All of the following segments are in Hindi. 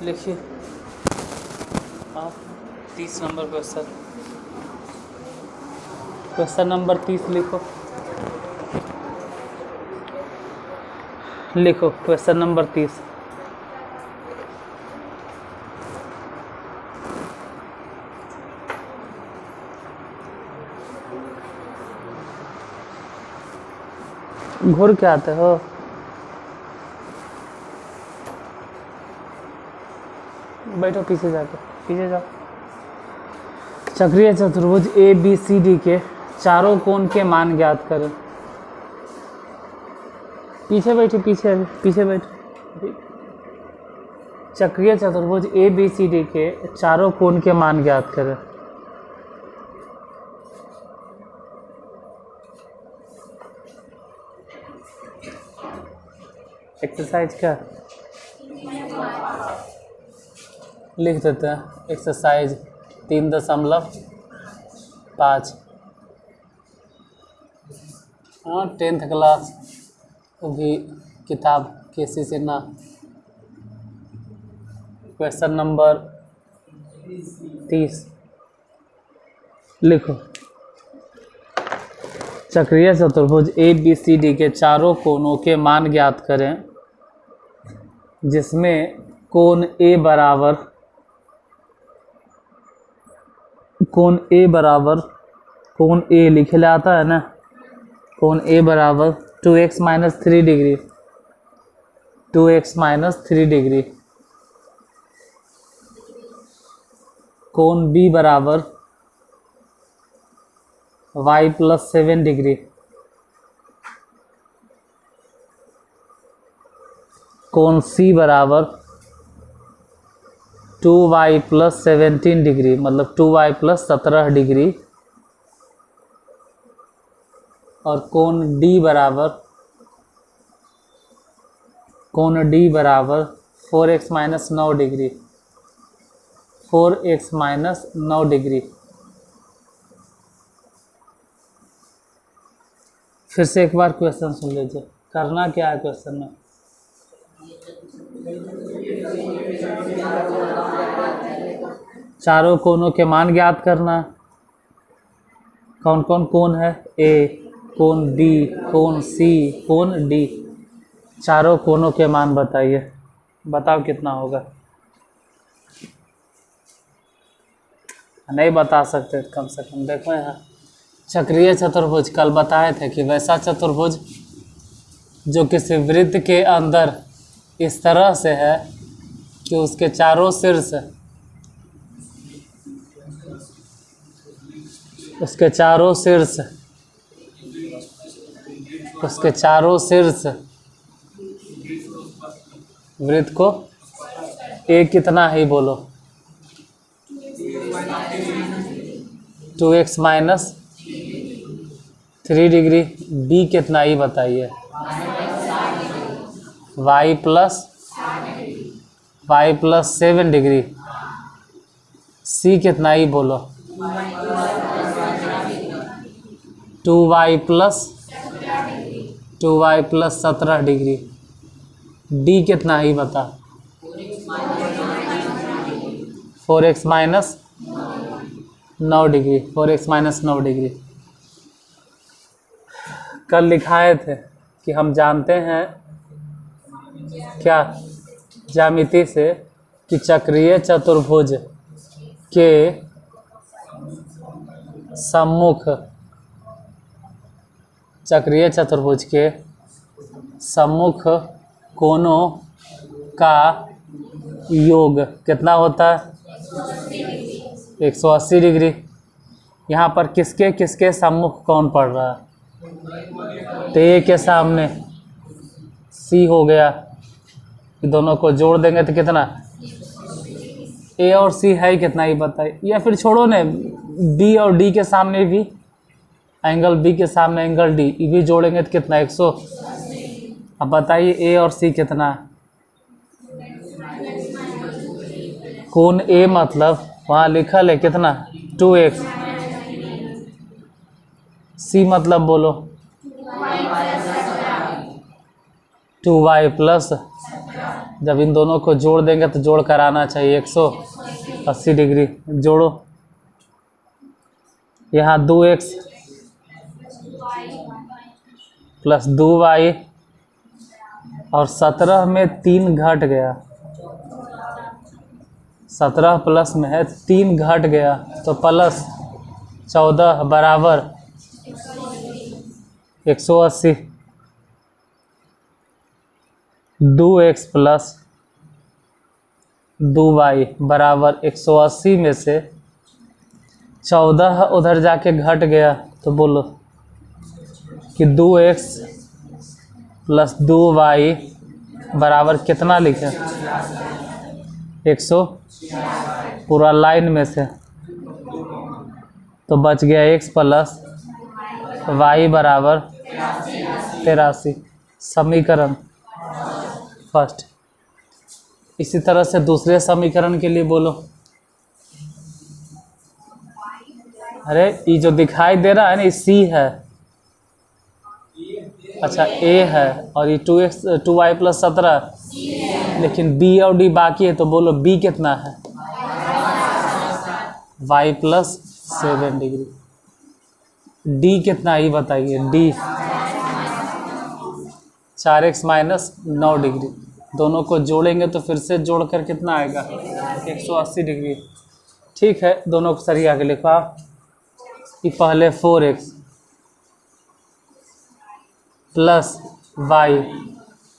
लिखिए आप 30 नंबर क्वेश्चन, क्वेश्चन नंबर 30 लिखो। लिखो क्वेश्चन नंबर 30। घुर के आते हो? बैठो पीछे जाके, पीछे जाओ। चक्रीय चतुर्भुज ए बी सी डी के चारों कोण के मान ज्ञात करें। पीछे बैठे, पीछे पीछे बैठे। चक्रीय चतुर्भुज ए बी सी डी के चारों कोण के मान ज्ञात करें। एक्सरसाइज का लिख देते हैं। एक्सरसाइज 3.5। हाँ 10th क्लास भी किताब कैसी से ना। क्वेश्चन नंबर 30 लिखो। चक्रीय चतुर्भुज ए बी सी डी के चारों कोणों के मान ज्ञात करें, जिसमें कोण ए बराबर कोण ए लिखे आता है ना, कोण ए बराबर 2x - 3 डिग्री, 2x - 3 डिग्री। कोण बी बराबर y + 7 डिग्री। कोण सी बराबर 2y + 17 डिग्री, मतलब 2y + 17 डिग्री। और कोण डी बराबर 4x - 9 डिग्री, 4x - 9 डिग्री। फिर से एक बार क्वेश्चन सुन लीजिए। करना क्या है क्वेश्चन में? चारों कोणों के मान ज्ञात करना। कौन कौन कोण है? ए, कोण बी, कोण सी, कोण डी। चारों कोणों के मान बताइए। बताओ कितना होगा। नहीं बता सकते कम से कम देखो यहाँ। चक्रीय चतुर्भुज कल बताए थे कि वैसा चतुर्भुज जो किसी वृत्त के अंदर इस तरह से है कि उसके चारों शीर्ष वृत्त को ए कितना ही बोलो, 2x - 3 डिग्री। बी कितना ही बताइए, y + 7 डिग्री। सी कितना ही बोलो, 2y + 17 डिग्री। डी कितना ही बता, 4x - 9 डिग्री, 4x - 9 डिग्री। कल लिखाए थे कि हम जानते हैं क्या ज्यामिति से कि चक्रीय चतुर्भुज के सम्मुख कोणों का योग कितना होता है, 180 डिग्री। यहाँ पर किसके किसके सम्मुख कौन पड़ रहा है? तो ए के सामने सी हो गया, दोनों को जोड़ देंगे तो कितना, ए और सी है कितना ही बताइए। या फिर छोड़ो ने, बी और डी के सामने भी एंगल बी के सामने एंगल डी, ये भी जोड़ेंगे तो कितना, 100। अब बताइए ए और सी कितना है? कोण ए मतलब वहाँ लिखल है कितना, 2x। सी मतलब बोलो 2y + जब इन दोनों को जोड़ देंगे तो जोड़ कर आना चाहिए 180 डिग्री। जोड़ो, यहाँ 2x प्लस 2y और 17 में 3 घट गया, 17 प्लस में है 3 घट गया तो प्लस 14 बराबर 180। 2x प्लस 2y बराबर 180 में से 14 उधर जाके घट गया तो बोलो कि 2x प्लस 2y बराबर कितना लिखे? 100 पूरा लाइन में से, तो बच गया x प्लस y बराबर 83। समीकरण फर्स्ट। इसी तरह से दूसरे समीकरण के लिए बोलो। अरे ये जो दिखाई दे रहा है ना ये c है, अच्छा a है, और ये 2y प्लस 17, लेकिन b और d बाकी है, तो बोलो b कितना है? y plus 7 degree. d कितना है ये बताइए? d 4x minus 9 degree. दोनों को जोड़ेंगे तो फिर से जोड़कर कितना आएगा? 180 डिग्री। ठीक है, दोनों को सही आगे लिखो आप। ये पहले 4x प्लस y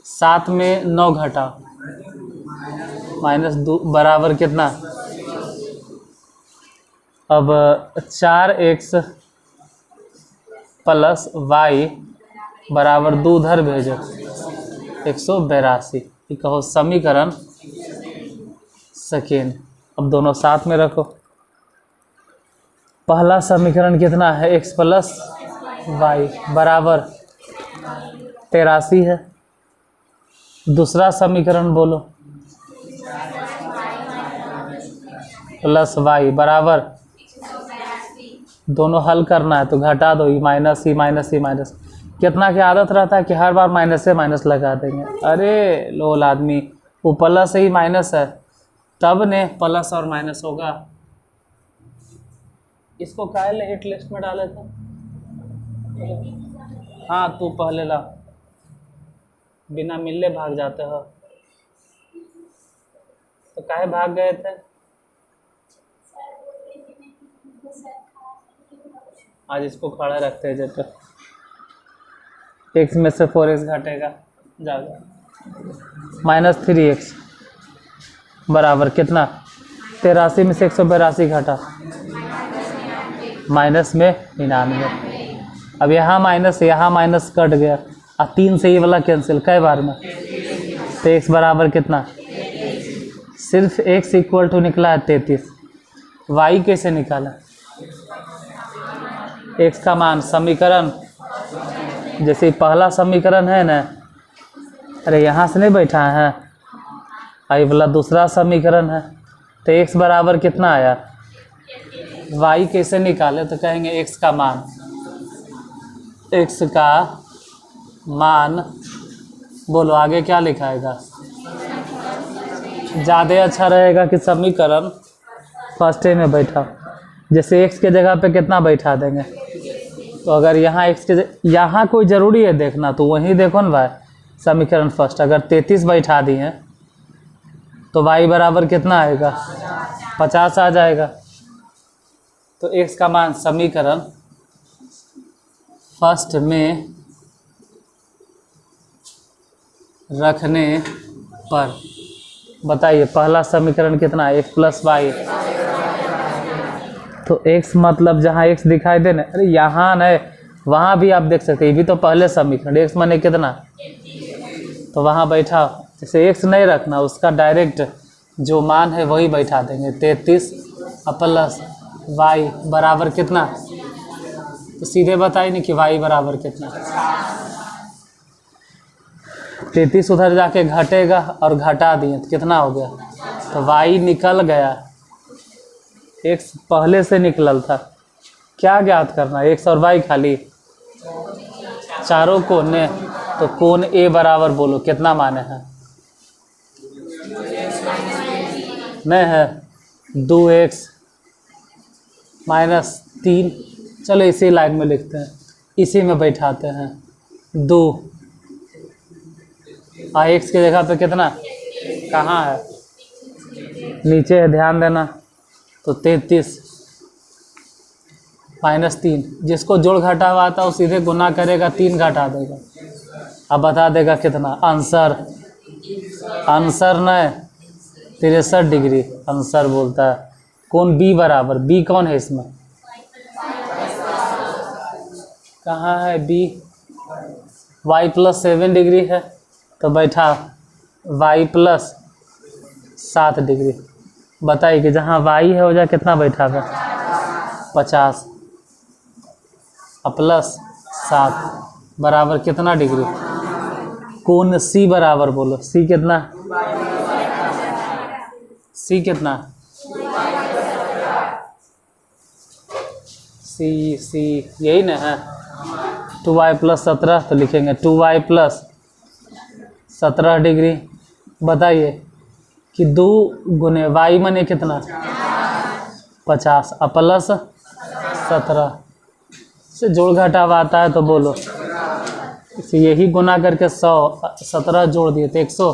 7 में 9 घटा माइनस 2 बराबर कितना? अब 4x प्लस y बराबर 2 उधर भेजो 182। ये कहो समीकरण सेकेंड। अब दोनों साथ में रखो। पहला समीकरण कितना है? x प्लस वाई बराबर 83 है। दूसरा समीकरण बोलो। प्लस वाई बराबर, दोनों हल करना है तो घटा दो, E minus E minus E minus. कितना की आदत रहता है कि हर बार माइनस से माइनस लगा देंगे। अरे लोल आदमी, वो प्लस ही माइनस है, तब ने प्लस और माइनस होगा। इसको काहे हिट लिस्ट में डाले थे? हाँ तू पहले ला, बिना मिलने भाग जाते हो तो काहे भाग गए थे? आज इसको खड़ा रखते हैं जब x में से 4x घटेगा जाएगा माइनस 3x बराबर कितना? 83 में से 182 घटा माइनस में 99। अब यहाँ माइनस कट गया और 3 से ये वाला कैंसिल कई बार में, तो x बराबर कितना? सिर्फ x इक्वल टू निकला है 33। y कैसे निकाला? x का मान समीकरण, जैसे पहला समीकरण है ना, अरे यहाँ से नहीं बैठा है, आई वाला दूसरा समीकरण है, तो x बराबर कितना आया? y कैसे निकाले? तो कहेंगे x का मान, x का मान बोलो आगे क्या लिखाएगा? ज़्यादा अच्छा रहेगा कि समीकरण फर्स्ट में बैठा, जैसे x के जगह पे कितना बैठा देंगे। तो अगर यहाँ x के यहाँ कोई ज़रूरी है देखना तो वहीं देखो ना भाई, समीकरण फर्स्ट अगर 33 बैठा दी हैं तो y बराबर कितना आएगा? 50 आ जाएगा। तो x का मान समीकरण फर्स्ट में रखने पर बताइए पहला समीकरण कितना है? x plus Y. तो x मतलब जहाँ x दिखाई दे ना, अरे यहाँ न वहाँ भी आप देख सकते हैं, ये भी तो पहले समीकरण, x माने कितना, तो वहाँ बैठा। जैसे x नहीं रखना, उसका डायरेक्ट जो मान है वही बैठा देंगे। 33 प्लस y बराबर कितना, तो सीधे बताइए नहीं कि y बराबर कितना। 33 उधर जाके घटेगा और घटा दिए तो कितना हो गया? तो y निकल गया, x पहले से निकलल था। क्या ज्ञात करना है? x और y खाली चारों कोण ने, तो कोण a बराबर बोलो कितना माने हैं? नहीं है 2x माइनस 3। चलो इसी लाइन में लिखते हैं, इसी में बैठाते हैं 2 और x की जगह पे कितना कहाँ है, नीचे है, ध्यान देना। तो 33 माइनस 3, जिसको जोड़ घटा हुआ आता है वो सीधे गुना करेगा, 3 घटा देगा, अब बता देगा कितना आंसर। आंसर न 63 डिग्री आंसर बोलता है। कौन b बराबर, b कौन है इसमें, कहाँ है b, y प्लस 7 डिग्री है तो बैठा y प्लस 7 डिग्री। बताइए कि जहाँ y है हो जाए कितना बैठा है 50 और प्लस 7 बराबर कितना डिग्री। कौन c बराबर बोलो, c कितना, c कितना, c यही ना है 2y प्लस 17, तो लिखेंगे 2y प्लस 17 डिग्री। बताइए कि 2 गुने y मने कितना 50 और प्लस 17 से जोड़ घटाव आता है तो बोलो, इसे यही गुना करके 100 17 जोड़ दिए तो 100।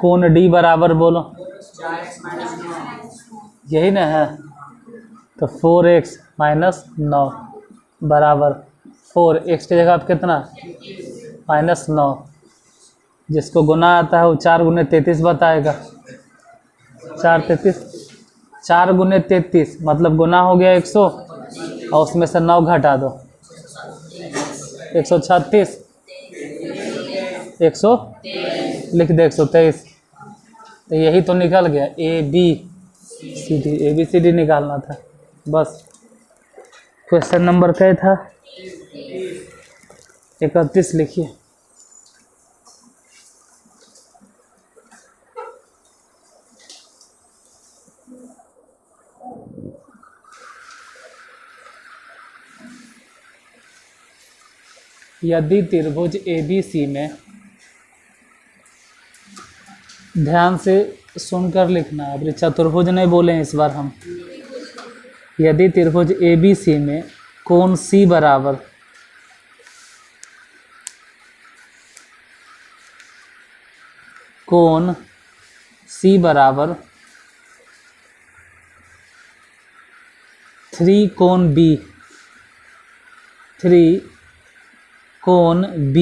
कौन d बराबर बोलो, यही ना है, तो 4x माइनस 9 बराबर 4x की जगह आप कितना -9, जिसको गुना आता है वो 4 गुने 33 बताएगा। 4 गुने 33 मतलब गुना हो गया 100 और उसमें से 9 घटा दो 136, 100 लिख दे 123। तो यही तो निकल गया ABCD निकालना था बस। क्वेश्चन नंबर क्या था 31 लिखिए। यदि त्रिभुज ABC में, ध्यान से सुनकर लिखना, अब चतुर्भुज नहीं बोले इस बार हम। यदि त्रिभुज ABC में कोण C बराबर कोण C बराबर 3 कोण B, 3 कोण B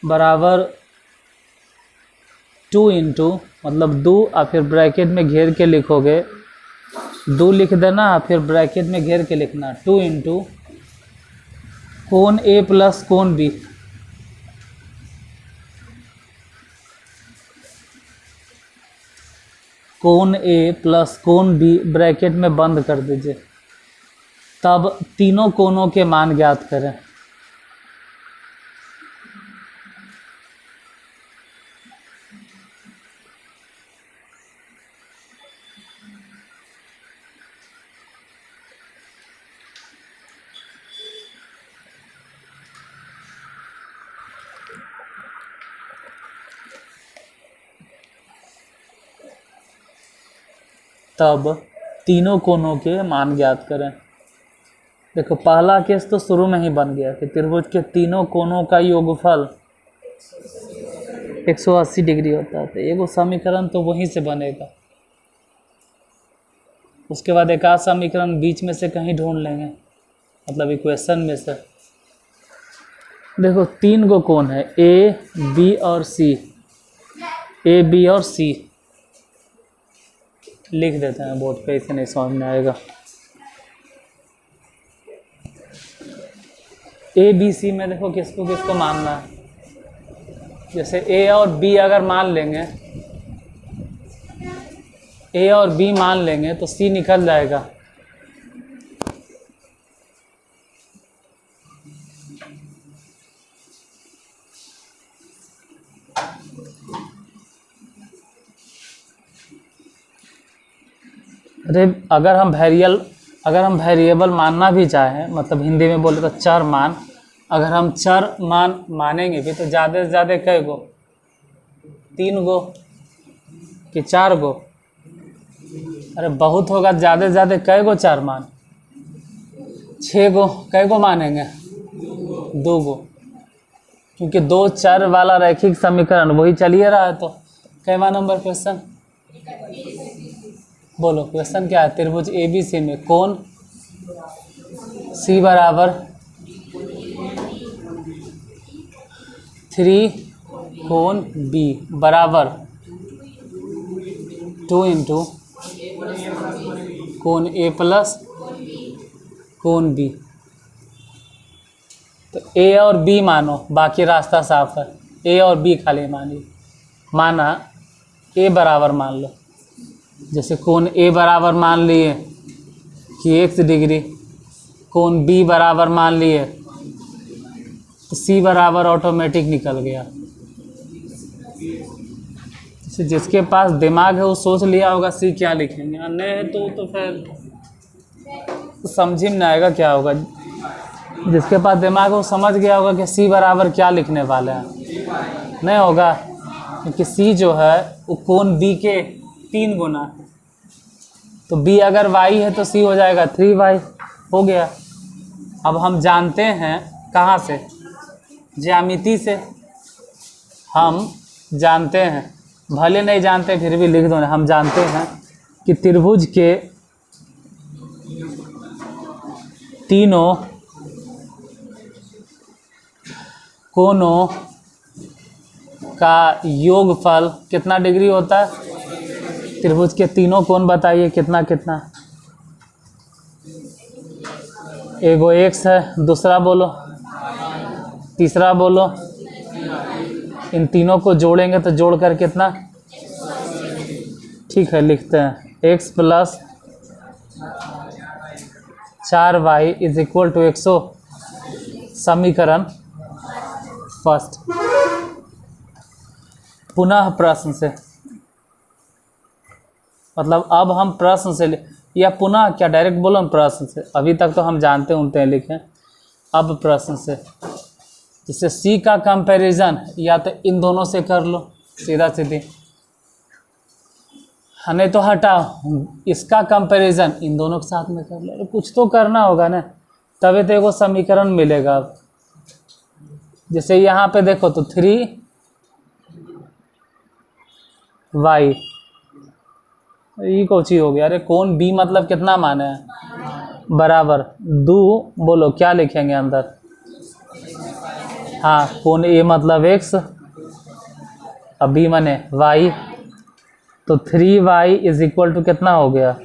बराबर 2 इंटू मतलब 2 और फिर ब्रैकेट में घेर के लिखोगे, 2 लिख देना फिर ब्रैकेट में घेर के लिखना 2 इंटू कोण A प्लस कोण B। कोण A प्लस कोण B ब्रैकेट में बंद कर दीजिए। तब तीनों कोणों के मान ज्ञात करें। तब तीनों कोणों के मान ज्ञात करें। देखो पहला केस तो शुरू में ही बन गया कि त्रिभुज के तीनों कोणों का योगफल 180 डिग्री होता है, तो एगो समीकरण तो वहीं से बनेगा। उसके बाद एक आध समीकरण बीच में से कहीं ढूंढ लेंगे, मतलब इक्वेशन में से। देखो 3 गो कोण है A, B और C, A, B और C लिख देते हैं बोर्ड पे, इसे नहीं समझ में आएगा। ABC में देखो किसको किसको मानना है। जैसे A और B अगर मान लेंगे, A और B मान लेंगे तो C निकल जाएगा। अरे अगर हम वेरिएबल मानना भी चाहें, मतलब हिंदी में बोले तो चर मान, अगर हम चर मान मानेंगे भी तो ज़्यादा से ज़्यादा कै गो, 3 गो कि 4 गो? अरे बहुत होगा, ज़्यादा से ज़्यादा कै गो चार मान? 6 गो। कै गो मानेंगे? 2 गो, क्योंकि 2 चर वाला रैखिक समीकरण वही चलिए रहा है। तो कैवा नंबर क्वेश्चन? बोलो क्वेश्चन क्या है? त्रिभुज ABC में कोण C बराबर 3 कोण B बराबर 2 इंटू कोण A प्लस कोण B। तो A और B मानो, बाकी रास्ता साफ है। A और B खाली मानिए। माना A बराबर मान लो, जैसे कोण A बराबर मान लिए कि x डिग्री, कोण B बराबर मान लिए तो C बराबर ऑटोमेटिक निकल गया। जैसे जिसके पास दिमाग है वो सोच लिया होगा C क्या लिखेंगे, नहीं तो फिर समझ में नहीं आएगा क्या होगा। जिसके पास दिमाग है वो समझ गया होगा कि C बराबर क्या लिखने वाले हैं, नहीं होगा, क्योंकि C जो है वो कोण B के 3 गुना है। तो B अगर y है तो C हो जाएगा 3y, हो गया। अब हम जानते हैं कहाँ से? ज्यामिति से हम जानते हैं, भले नहीं जानते फिर भी लिख दो ना। हम जानते हैं कि त्रिभुज के तीनों कोणों का योगफल कितना डिग्री होता है? त्रिभुज के तीनों कोण बताइए कितना कितना? एगो x है, दूसरा बोलो, तीसरा बोलो। इन तीनों को जोड़ेंगे तो जोड़कर कितना? ठीक है, लिखते हैं x plus 4y is equal to 100। समीकरण फर्स्ट। पुनः प्रश्न से, मतलब अब हम प्रश्न से या पुनः क्या डायरेक्ट बोलो प्रश्न से? अभी तक तो हम जानते उनते हैं लिखें, अब प्रश्न से। जैसे C का कंपैरिजन या तो इन दोनों से कर लो सीधा सीधी, नहीं तो हटाओ इसका कंपैरिजन इन दोनों के साथ में कर लो। कुछ तो करना होगा ना, तभी तो एगो समीकरण मिलेगा। अब जैसे यहाँ पे देखो तो 3y, ये कौची हो गया? अरे कोण B मतलब कितना माने हैं? बराबर 2, बोलो क्या लिखेंगे अंदर? हाँ, कोण A मतलब x, अब B माने y, तो 3y इज इक्वल टू कितना हो गया?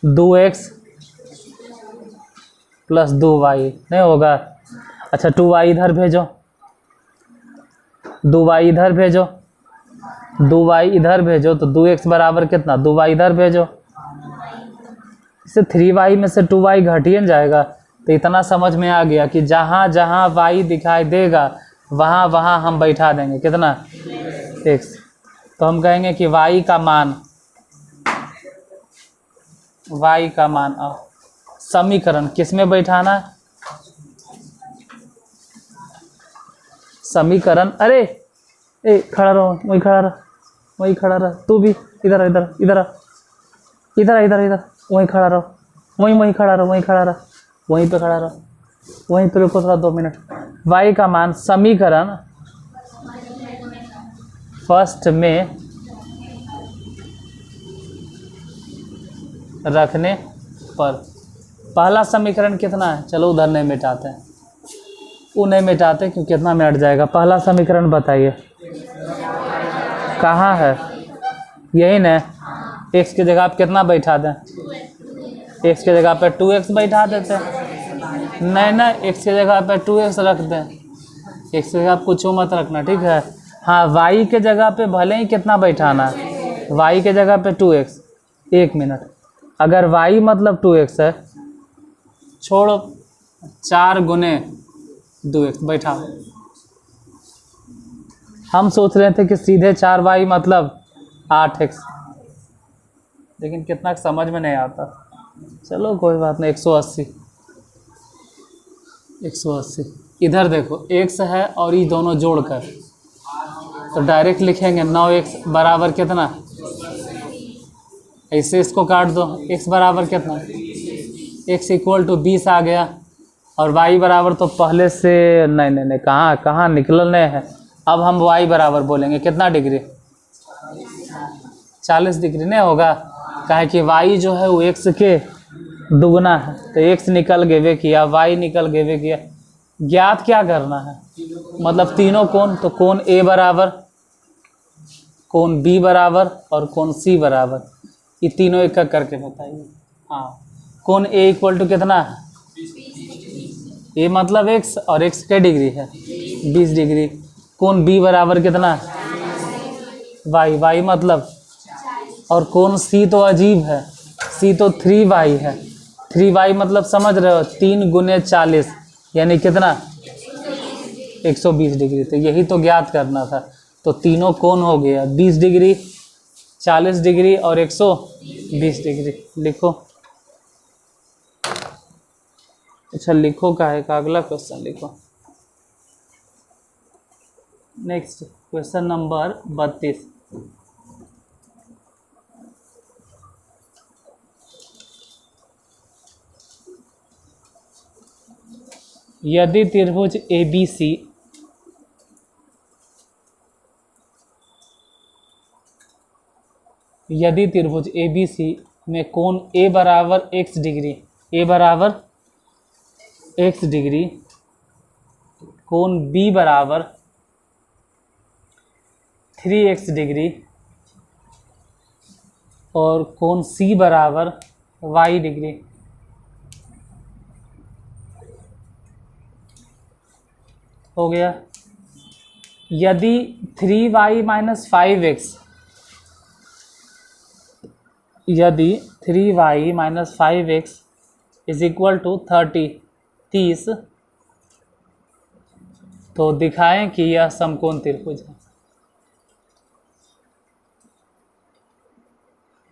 2x प्लस 2y, नहीं होगा? अच्छा 2y इधर भेजो, 2y इधर भेजो, 2y इधर भेजो, तो 2x बराबर कितना? 2y इधर भेजो। इससे 3y में से 2y घटिए जाएगा। तो इतना समझ में आ गया कि जहाँ जहाँ y दिखाई देगा वहाँ वहाँ हम बैठा देंगे कितना? x। तो हम कहेंगे कि y का मान समीकरण किस में बैठाना है? समीकरण, अरे ए खड़ा रहो, वहीं खड़ा रह, वहीं खड़ा रह। तू भी इधर इधर इधर इधर इधर इधर, वहीं खड़ा रहो, वहीं खड़ा रहो, वहीं खड़ा रह, वहीं पे खड़ा रहो, वहीं पे रुको थोड़ा 2 मिनट। y का मान समीकरण फर्स्ट में रखने पर पहला समीकरण कितना है? चलो उधर नहीं मिटाते हैं, वो नहीं मिटाते क्योंकि कितना मिनट जाएगा। पहला समीकरण बताइए कहाँ है? यही ना, x की जगह आप कितना बैठा दें? x की जगह पे 2x बैठा देते हैं। नहीं ना, x की जगह पे 2x रख दें, x की जगह आप कुछ मत रखना, ठीक है? हाँ, y के जगह पे भले ही कितना बैठाना है? y के जगह पे 2x। 1 मिनट, अगर y मतलब 2x है, छोड़ो 4 गुने 2x बैठा। हम सोच रहे थे कि सीधे 4y मतलब 8x, लेकिन कितना समझ में नहीं आता। चलो कोई बात नहीं, 180 180। इधर देखो x है और ये दोनों जोड़कर, तो डायरेक्ट लिखेंगे 9x बराबर कितना, ऐसे इसको काट दो, x बराबर कितना, x इक्वल टू 20 आ गया, और y बराबर तो पहले से नहीं कहाँ निकलने हैं। अब हम y बराबर बोलेंगे कितना डिग्री, 40 डिग्री नहीं होगा, काहे कि y जो है वो x के दुगना है, तो x निकल गए किया, y निकल गए किया। ज्ञात क्या करना है, मतलब तीनों कोण, तो कोण A बराबर, कोण B बराबर और कोण C बराबर, ये तीनों एक एक करके बताइए। हाँ, कोण A इक्वल टू कितना है, A मतलब x और x के डिग्री है 20 डिग्री। कोण B बराबर कितना है, y मतलब, और कोण C तो अजीब है, C तो 3y है, 3y मतलब समझ रहे हो, 3 गुने 40 यानी कितना, 120 डिग्री। तो यही तो ज्ञात करना था। तो तीनों कोण हो गया 20 डिग्री, 40 डिग्री और 120 डिग्री। लिखो। अच्छा लिखो का है का, अगला क्वेश्चन लिखो। Next question number 32। यदि त्रिभुज ABC में कोण A बराबर x डिग्री, A बराबर x डिग्री, कोण B बराबर 3x डिग्री और कोण C बराबर y डिग्री, हो गया। यदि 3y माइनस 5x, यदि 3y minus 5x is equal to 30, तो दिखाएं कि यह समकोण त्रिभुज है।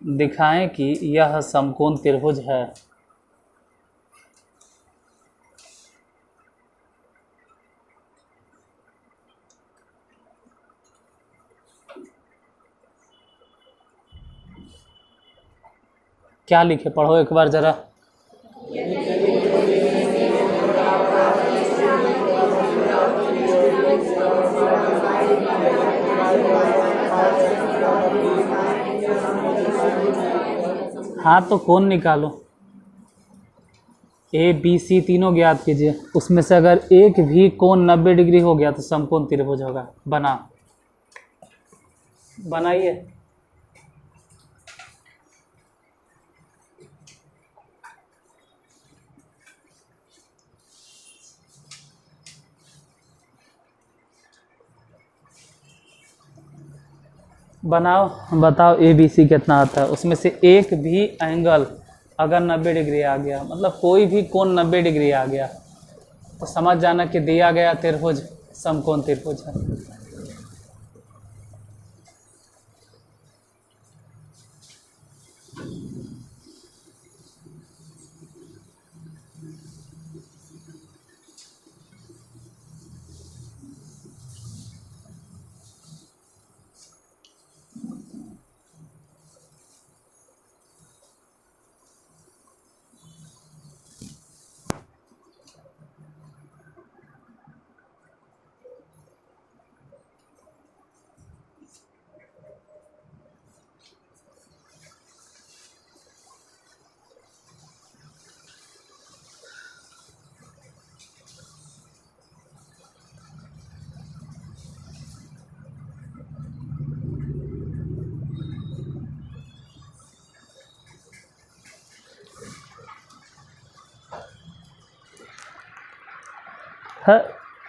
दिखाएं कि यह समकोण त्रिभुज है। क्या लिखे, पढ़ो एक बार जरा। हाँ तो कोण निकालो, ए बी सी तीनों ज्ञात कीजिए, उसमें से अगर एक भी कोण 90 डिग्री हो गया तो समकोण त्रिभुज होगा। बनाइए। बनाओ, बताओ ए बी सी कितना आता है। उसमें से एक भी एंगल अगर 90 डिग्री आ गया, मतलब कोई भी कोण 90 डिग्री आ गया, तो समझ जाना कि दिया गया त्रिभुज समकोण त्रिभुज है।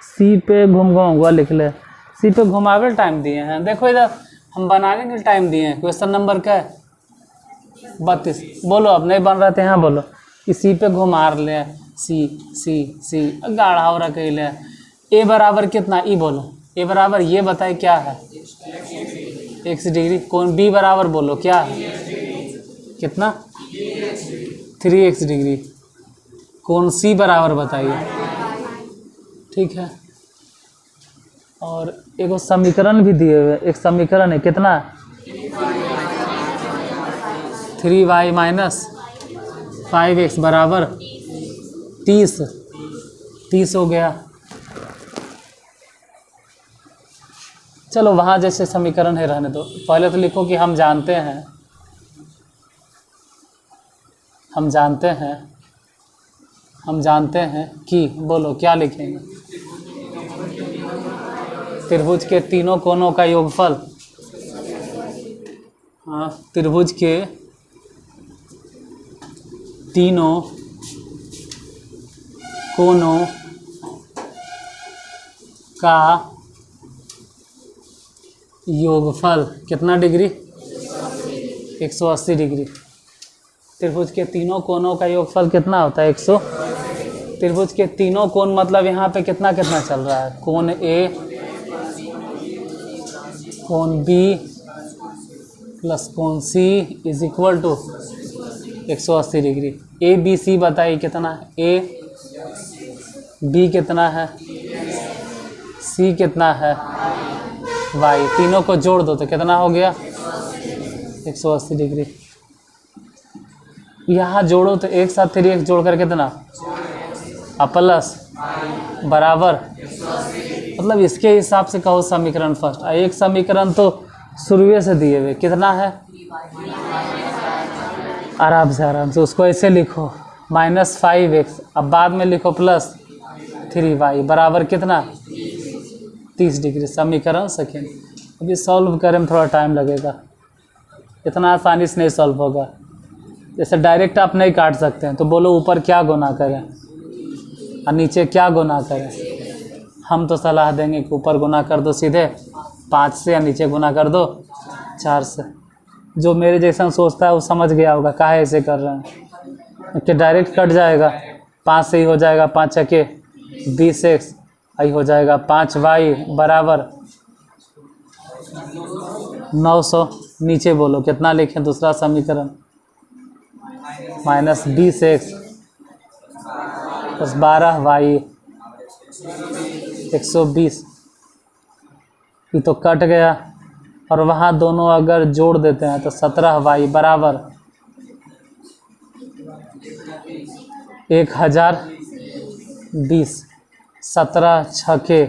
सी पे घुमा लिख ले, सी पे घुमावे टाइम दिए हैं। देखो इधर हम बनाने के टाइम दिए हैं। क्वेश्चन नंबर क्या है, 32। बोलो, अब नहीं बन रहे थे, यहाँ बोलो कि सी पे घुमा ले, सी सी सी गाढ़ा हो रहा कहीं ले। ए बराबर कितना, ई बोलो। ए बराबर ये बताए क्या है, x डिग्री। कोण बी बराबर बोलो क्या है, कितना, 3x डिग्री। कोण सी बराबर बताइए, ठीक है। और एक समीकरण भी दिए हुए, एक समीकरण है कितना, 3y माइनस 5x बराबर 30 हो गया। चलो वहाँ जैसे समीकरण है रहने दो, पहले तो लिखो कि हम जानते हैं कि, बोलो क्या लिखेंगे, त्रिभुज के तीनों कोनों का योगफल, हाँ त्रिभुज के तीनों कोनों का योगफल कितना डिग्री, 180 डिग्री। त्रिभुज के तीनों कोनों का योगफल कितना होता है, 100। त्रिभुज के तीनों कोण मतलब यहाँ पे कितना कितना चल रहा है, कोण ए, कोण बी प्लस कोण C is equal to 180 degree. A B C बताइए कितना है, ए बी कितना है, सी कितना है, वाई, तीनों को जोड़ दो तो कितना हो गया, 180 डिग्री। यहाँ जोड़ो तो एक साथ 3x जोड़ कर कितना, प्लस बराबर, मतलब इसके हिसाब से कहो समीकरण फर्स्ट। एक समीकरण तो शुरू से दिए हुए कितना है, आराम से उसको ऐसे लिखो -5x, अब बाद में लिखो प्लस 3y बराबर कितना, 30 डिग्री। समीकरण सेकेंड। अभी सॉल्व करें में थोड़ा टाइम लगेगा, इतना आसानी से नहीं सॉल्व होगा। जैसे डायरेक्ट आप नहीं काट सकते हैं तो बोलो ऊपर क्या गुना करें और नीचे क्या गुना करें। हम तो सलाह देंगे कि ऊपर गुना कर दो सीधे 5 से, या नीचे गुना कर दो 4 से। जो मेरे जैसा सोचता है वो समझ गया होगा काहे ऐसे कर रहे हैं, कि डायरेक्ट कट जाएगा, 5 से ही हो जाएगा, 5 छके 20x, आई हो जाएगा 5y बराबर 900। नीचे बोलो कितना लिखें दूसरा समीकरण, -20x प्लस 12y 120। ये तो कट गया, और वहाँ दोनों अगर जोड़ देते हैं तो 17y बराबर 1020। 17 छके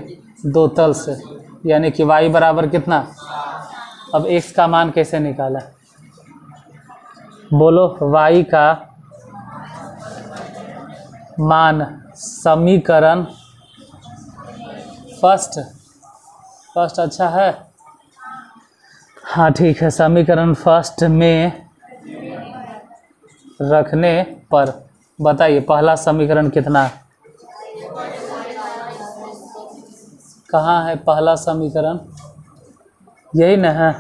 2 तल से, यानी कि y बराबर कितना। अब x का मान कैसे निकाला, बोलो y का मान समीकरण फर्स्ट अच्छा है, हाँ ठीक है। समीकरण फर्स्ट में रखने पर बताइए पहला समीकरण कितना है, कहाँ है पहला समीकरण, यही ना है,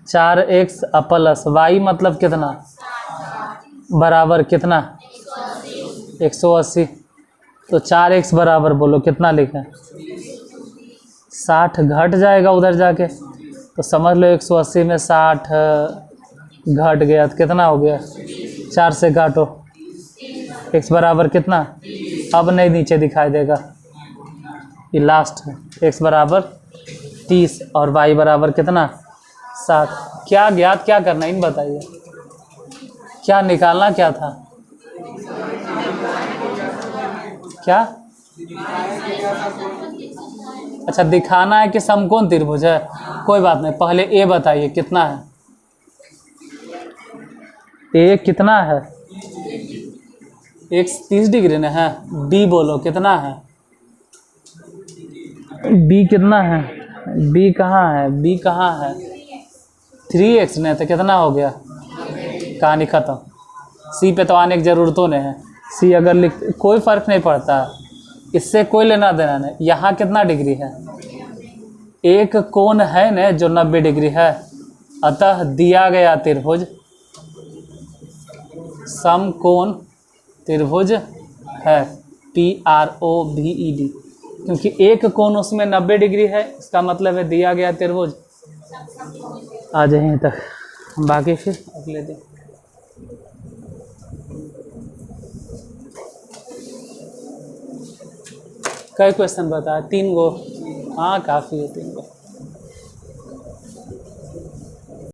4x प्लस y मतलब कितना, बराबर कितना 180। तो 4x बराबर बोलो कितना लिखें, 60 घट जाएगा उधर जाके, तो समझ लो 180 में 60 घट गया तो कितना हो गया, 4 से घाटो, x बराबर कितना, अब नहीं नीचे दिखाई देगा, ये लास्ट है, x बराबर 30 और y बराबर कितना 60। क्या ज्ञात क्या करना इन बताइए, क्या निकालना क्या था, क्या, अच्छा दिखाना है कि समकोण त्रिभुज है, कोई बात नहीं, पहले ए बताइए कितना है, ए कितना है, x 30 डिग्री में है, बी बोलो कितना है, बी कितना है, बी कहाँ है, बी कहाँ है, 3x ने तो कितना हो गया, कहानी ख़त्म। सी पे तो आने की ज़रूरतों नहीं है, सी अगर लिख कोई फ़र्क नहीं पड़ता, इससे कोई लेना देना नहीं। यहाँ कितना डिग्री है, एक कोण है न जो 90 डिग्री है, अतः दिया गया त्रिभुज समकोण त्रिभुज है, PROVED, क्योंकि एक कोण उसमें 90 डिग्री है, इसका मतलब है दिया गया त्रिभुज। आ जाए यहीं तक, बाकी फिर अगले दिन। कई क्वेश्चन बताया? 3 गो। हाँ काफ़ी है 3 गो।